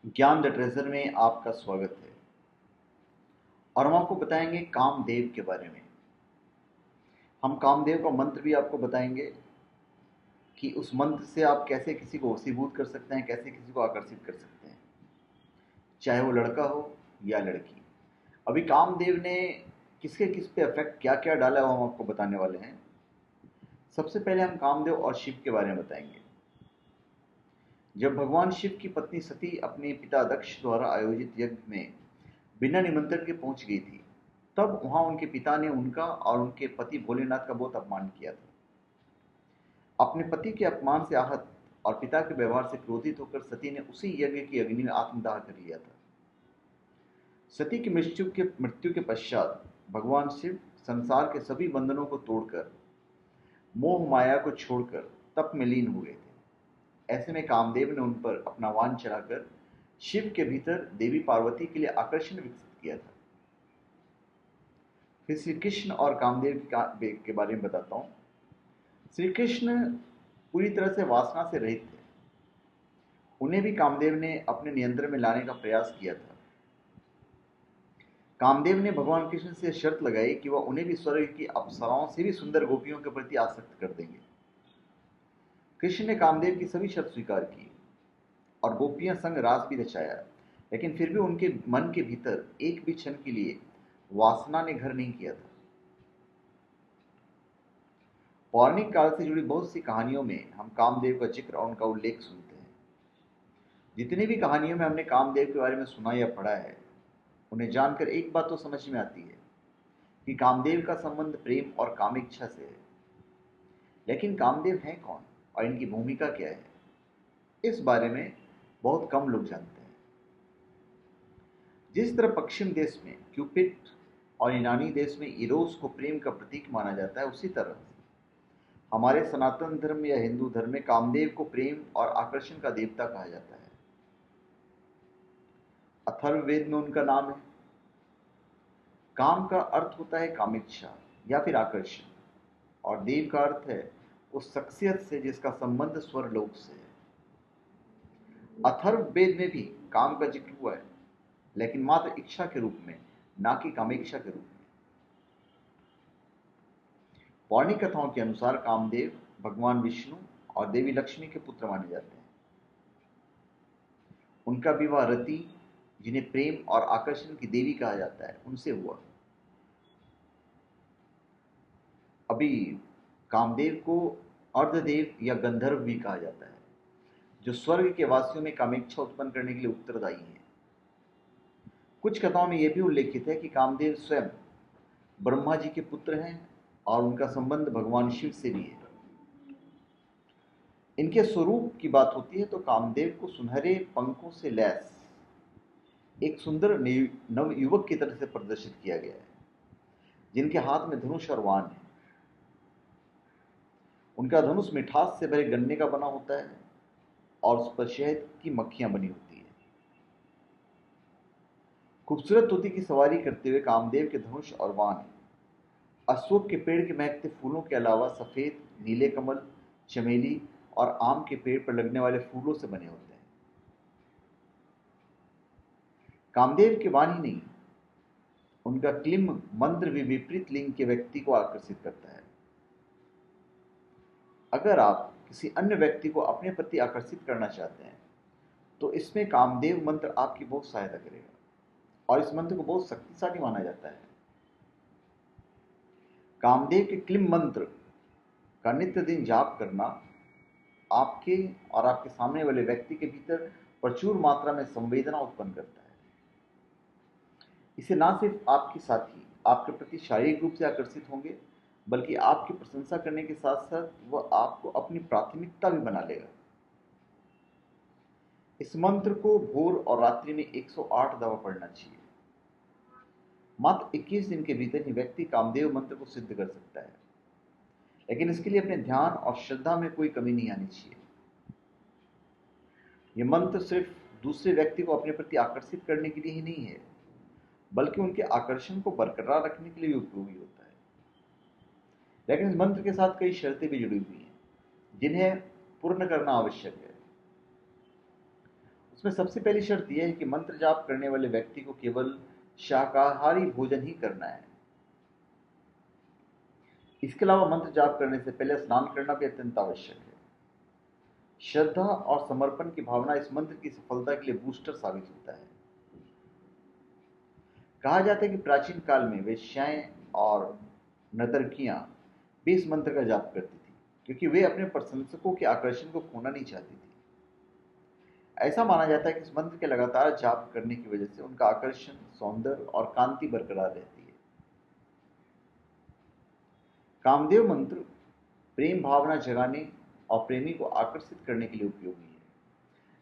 ज्ञान the treasure में आपका स्वागत है। और हम आपको बताएंगे कामदेव के बारे में। हम कामदेव का मंत्र भी आपको बताएंगे कि उस मंत्र से आप कैसे किसी को वशीभूत कर सकते हैं, कैसे किसी को आकर्षित कर सकते हैं, चाहे वो लड़का हो या लड़की। अभी कामदेव ने किसके किस पे इफेक्ट क्या क्या डाला है वो हम आपको बताने वाले हैं। सबसे पहले हम कामदेव और शिव के बारे में बताएंगे। जब भगवान शिव की पत्नी सती अपने पिता दक्ष द्वारा आयोजित यज्ञ में बिना निमंत्रण के पहुंच गई थी, तब वहां उनके पिता ने उनका और उनके पति भोलेनाथ का बहुत अपमान किया था। अपने पति के अपमान से आहत और पिता के व्यवहार से क्रोधित होकर सती ने उसी यज्ञ की अग्नि में आत्मदाह कर लिया था। सती की मृत्यु के पश्चात भगवान शिव संसार के सभी बंधनों को तोड़कर मोह माया को छोड़कर तप में लीन हो गए थे। ऐसे में कामदेव ने उन पर अपना वाण चढ़ाकर शिव के भीतर देवी पार्वती के लिए आकर्षण विकसित किया था। फिर श्री कृष्ण और कामदेव के बारे में बताता हूँ। श्री कृष्ण पूरी तरह से वासना से रहित थे। उन्हें भी कामदेव ने अपने नियंत्रण में लाने का प्रयास किया था। कामदेव ने भगवान कृष्ण से शर्त लगाई कि वह उन्हें भी स्वर्ग की अप्सराओं से भी सुंदर गोपियों के प्रति आसक्त कर देंगे। कृष्ण ने कामदेव की सभी शर्त स्वीकार की और गोपियां संग रास भी रचाया, लेकिन फिर भी उनके मन के भीतर एक भी क्षण के लिए वासना ने घर नहीं किया था। पौराणिक काल से जुड़ी बहुत सी कहानियों में हम कामदेव का जिक्र और उनका उल्लेख सुनते हैं। जितनी भी कहानियों में हमने कामदेव के बारे में सुना या पढ़ा है, उन्हें जानकर एक बात तो समझ में आती है कि कामदेव का संबंध प्रेम और कामेच्छा से है। लेकिन कामदेव हैं कौन और इनकी भूमिका क्या है, इस बारे में बहुत कम लोग जानते हैं। जिस तरह पश्चिम देश में क्यूपिड और यूनानी देश में इरोस को प्रेम का प्रतीक माना जाता है, उसी तरह हमारे सनातन धर्म या हिंदू धर्म में कामदेव को प्रेम और आकर्षण का देवता कहा जाता है। अथर्ववेद में उनका नाम है। काम का अर्थ होता है कामेच्छा या फिर आकर्षण, और देव का अर्थ है उस शख्सियत से जिसका संबंध स्वर्लोक से है। अथर्ववेद में भी काम का जिक्र हुआ है, लेकिन मात्र इच्छा के रूप में, ना कि कामेक्षा के रूप में। पौराणिक कथाओं के अनुसार कामदेव भगवान विष्णु और देवी लक्ष्मी के पुत्र माने जाते हैं। उनका विवाह रति, जिन्हें प्रेम और आकर्षण की देवी कहा जाता है, उनसे हुआ। अभी कामदेव को अर्धदेव या गंधर्व भी कहा जाता है, जो स्वर्ग के वासियों में कामेच्छा उत्पन्न करने के लिए उत्तरदायी है। कुछ कथाओं में यह भी उल्लेखित है कि कामदेव स्वयं ब्रह्मा जी के पुत्र हैं और उनका संबंध भगवान शिव से भी है। इनके स्वरूप की बात होती है तो कामदेव को सुनहरे पंखों से लैस एक सुंदर नवयुवक की तरह से प्रदर्शित किया गया है, जिनके हाथ में धनुष और वाण है। उनका धनुष मिठास से भरे गन्ने का बना होता है और उस पर शहद की मक्खियां बनी होती है। खूबसूरत तोती की सवारी करते हुए कामदेव के धनुष और वाण अशोक के पेड़ के महकते फूलों के अलावा सफेद, नीले कमल, चमेली और आम के पेड़ पर लगने वाले फूलों से बने होते हैं। कामदेव के वाण ही नहीं, उनका क्लिम मंत्र भी विपरीत लिंग के व्यक्ति को आकर्षित करता है। अगर आप किसी अन्य व्यक्ति को अपने प्रति आकर्षित करना चाहते हैं, तो इसमें कामदेव मंत्र आपकी बहुत सहायता करेगा और इस मंत्र को बहुत शक्तिशाली माना जाता है। कामदेव के क्लिम मंत्र का नित्य दिन जाप करना आपके और आपके सामने वाले व्यक्ति के भीतर प्रचुर मात्रा में संवेदना उत्पन्न करता है। इसे ना सिर्फ आपके साथी आपके प्रति शारीरिक रूप से आकर्षित होंगे, बल्कि आपकी प्रशंसा करने के साथ साथ वह आपको अपनी प्राथमिकता भी बना लेगा। इस मंत्र को भोर और रात्रि में 108 दफा पढ़ना चाहिए। मात्र 21 दिन के भीतर ही व्यक्ति कामदेव मंत्र को सिद्ध कर सकता है, लेकिन इसके लिए अपने ध्यान और श्रद्धा में कोई कमी नहीं आनी चाहिए। यह मंत्र सिर्फ दूसरे व्यक्ति को अपने प्रति आकर्षित करने के लिए ही नहीं है, बल्कि उनके आकर्षण को बरकरार रखने के लिए भी उपयोगी होता है। लेकिन इस मंत्र के साथ कई शर्तें भी जुड़ी हुई हैं, जिन्हें पूर्ण करना आवश्यक है। उसमें सबसे पहली शर्त यह है कि मंत्र जाप करने वाले व्यक्ति को केवल शाकाहारी भोजन ही करना है। इसके अलावा मंत्र जाप करने से पहले स्नान करना भी अत्यंत आवश्यक है। श्रद्धा और समर्पण की भावना इस मंत्र की सफलता के लिए बूस्टर साबित होता है। कहा जाता है कि प्राचीन काल में वेश्याएं और नर्तकियां भी इस मंत्र का जाप करती थी, क्योंकि वे अपने प्रशंसकों के आकर्षण को खोना नहीं चाहती थी। ऐसा माना जाता है कि इस मंत्र के लगातार जाप करने की वजह से उनका आकर्षण, सौंदर्य और कांति बरकरार रहती है। कामदेव मंत्र प्रेम भावना जगाने और प्रेमी को आकर्षित करने के लिए उपयोगी है।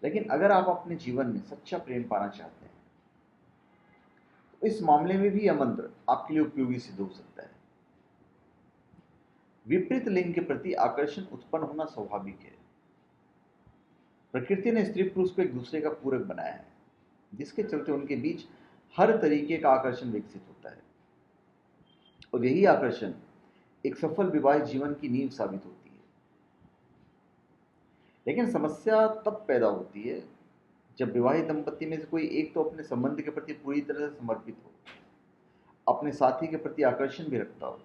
लेकिन अगर आप अपने जीवन में सच्चा प्रेम पाना चाहते हैं तो इस मामले में भी यह मंत्र आपके लिए उपयोगी सिद्ध हो सकता है। विपरीत लिंग के प्रति आकर्षण उत्पन्न होना स्वाभाविक है। प्रकृति ने स्त्री पुरुष को एक दूसरे का पूरक बनाया है, जिसके चलते उनके बीच हर तरीके का आकर्षण विकसित होता है, और यही आकर्षण एक सफल विवाहित जीवन की नींव साबित होती है। लेकिन समस्या तब पैदा होती है जब विवाहित दंपति में से कोई एक तो अपने संबंध के प्रति पूरी तरह से समर्पित हो, अपने साथी के प्रति आकर्षण भी रखता हो,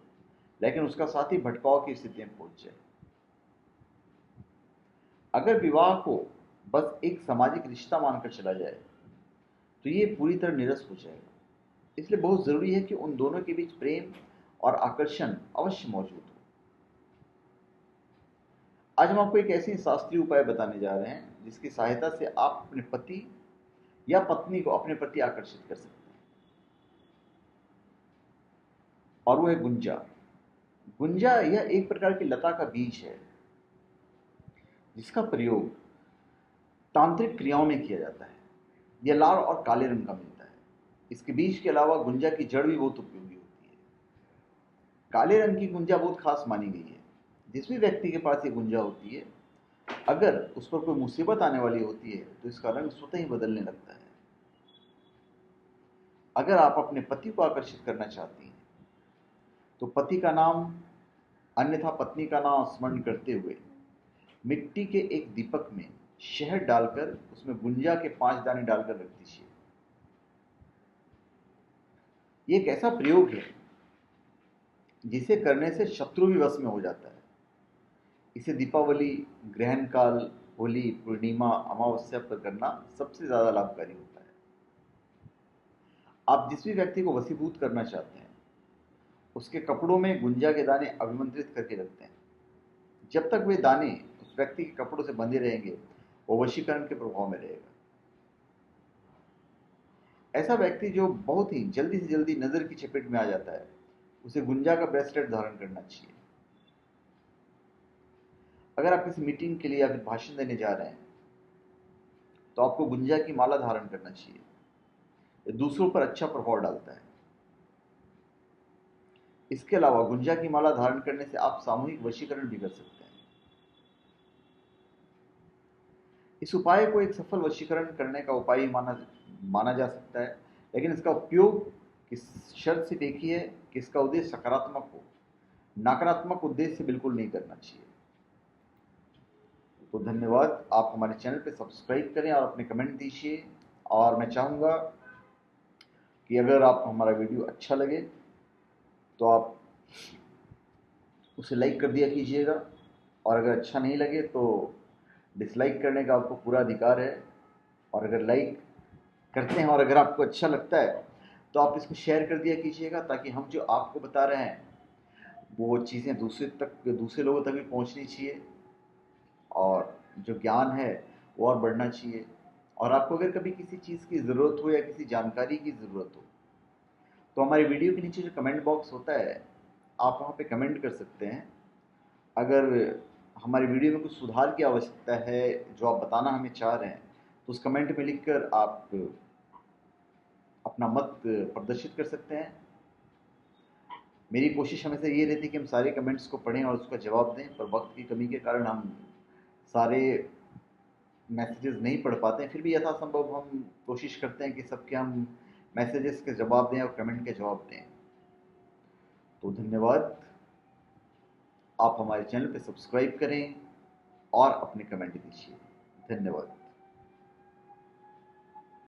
लेकिन उसका साथी भटकाव की स्थिति में पहुंच जाए। अगर विवाह को बस एक सामाजिक रिश्ता मानकर चला जाए तो ये पूरी तरह निरस हो जाएगा। इसलिए बहुत जरूरी है कि उन दोनों के बीच प्रेम और आकर्षण अवश्य मौजूद हो। आज हम आपको एक ऐसी शास्त्रीय उपाय बताने जा रहे हैं जिसकी सहायता से आप अपने पति या पत्नी को अपने प्रति आकर्षित कर सकते हैं, और वो है गुंजा। गुंजा यह एक प्रकार की लता का बीज है जिसका प्रयोग तांत्रिक क्रियाओं में किया जाता है। यह लाल और काले रंग का मिलता है। इसके बीज के अलावा गुंजा की जड़ भी बहुत उपयोगी होती है। काले रंग की गुंजा बहुत खास मानी गई है। जिस भी व्यक्ति के पास ये गुंजा होती है, अगर उस पर कोई मुसीबत आने वाली होती है तो इसका रंग स्वतः ही बदलने लगता है। अगर आप अपने पति को आकर्षित करना चाहती हैं तो पति का नाम अन्यथा पत्नी का नाम स्मरण करते हुए मिट्टी के एक दीपक में शहद डालकर उसमें गुंजा के 5 दाने डालकर रख दीजिए। ये एक ऐसा प्रयोग है जिसे करने से शत्रु भी वश में हो जाता है। इसे दीपावली, ग्रहण काल, होली, पूर्णिमा, अमावस्या पर करना सबसे ज्यादा लाभकारी होता है। आप जिस भी व्यक्ति को वशीभूत करना चाहते हैं उसके कपड़ों में गुंजा के दाने अभिमंत्रित करके रखते हैं। जब तक वे दाने उस व्यक्ति के कपड़ों से बंधे रहेंगे वो वशीकरण के प्रभाव में रहेगा। ऐसा व्यक्ति जो बहुत ही जल्दी से जल्दी नजर की चपेट में आ जाता है उसे गुंजा का ब्रेसलेट धारण करना चाहिए। अगर आप किसी मीटिंग के लिए या फिर भाषण देने जा रहे हैं तो आपको गुंजा की माला धारण करना चाहिए। यह दूसरों पर अच्छा प्रभाव डालता है। इसके अलावा गुंजा की माला धारण करने से आप सामूहिक वशीकरण भी कर सकते हैं। इस उपाय को एक सफल वशीकरण करने का उपाय ही माना जा सकता है, लेकिन इसका उपयोग किस शर्त से देखी है कि इसका उद्देश्य सकारात्मक हो, नकारात्मक उद्देश्य से बिल्कुल नहीं करना चाहिए। तो धन्यवाद। आप हमारे चैनल पे सब्सक्राइब करें और अपने कमेंट दीजिए, और मैं चाहूँगा कि अगर आपको हमारा वीडियो अच्छा लगे तो आप उसे लाइक कर दिया कीजिएगा, और अगर अच्छा नहीं लगे तो डिसलाइक करने का आपको पूरा अधिकार है। और अगर लाइक करते हैं और अगर आपको अच्छा लगता है तो आप इसको शेयर कर दिया कीजिएगा, ताकि हम जो आपको बता रहे हैं वो चीज़ें दूसरे लोगों तक भी पहुंचनी चाहिए, और जो ज्ञान है वो और बढ़ना चाहिए। और आपको अगर कभी किसी चीज़ की ज़रूरत हो या किसी जानकारी की ज़रूरत हो तो हमारे वीडियो के नीचे जो कमेंट बॉक्स होता है आप वहाँ पे कमेंट कर सकते हैं। अगर हमारे वीडियो में कुछ सुधार की आवश्यकता है जो आप बताना हमें चाह रहे हैं तो उस कमेंट में लिखकर आप अपना मत प्रदर्शित कर सकते हैं। मेरी कोशिश हमेशा ये रहती है कि हम सारे कमेंट्स को पढ़ें और उसका जवाब दें, पर वक्त की कमी के कारण हम सारे मैसेजेस नहीं पढ़ पाते हैं। फिर भी यथासंभव हम कोशिश करते हैं कि सबके हम मैसेजेस के जवाब दें और कमेंट के जवाब दें। तो धन्यवाद। आप हमारे चैनल पे सब्सक्राइब करें और अपने कमेंट दीजिए। धन्यवाद।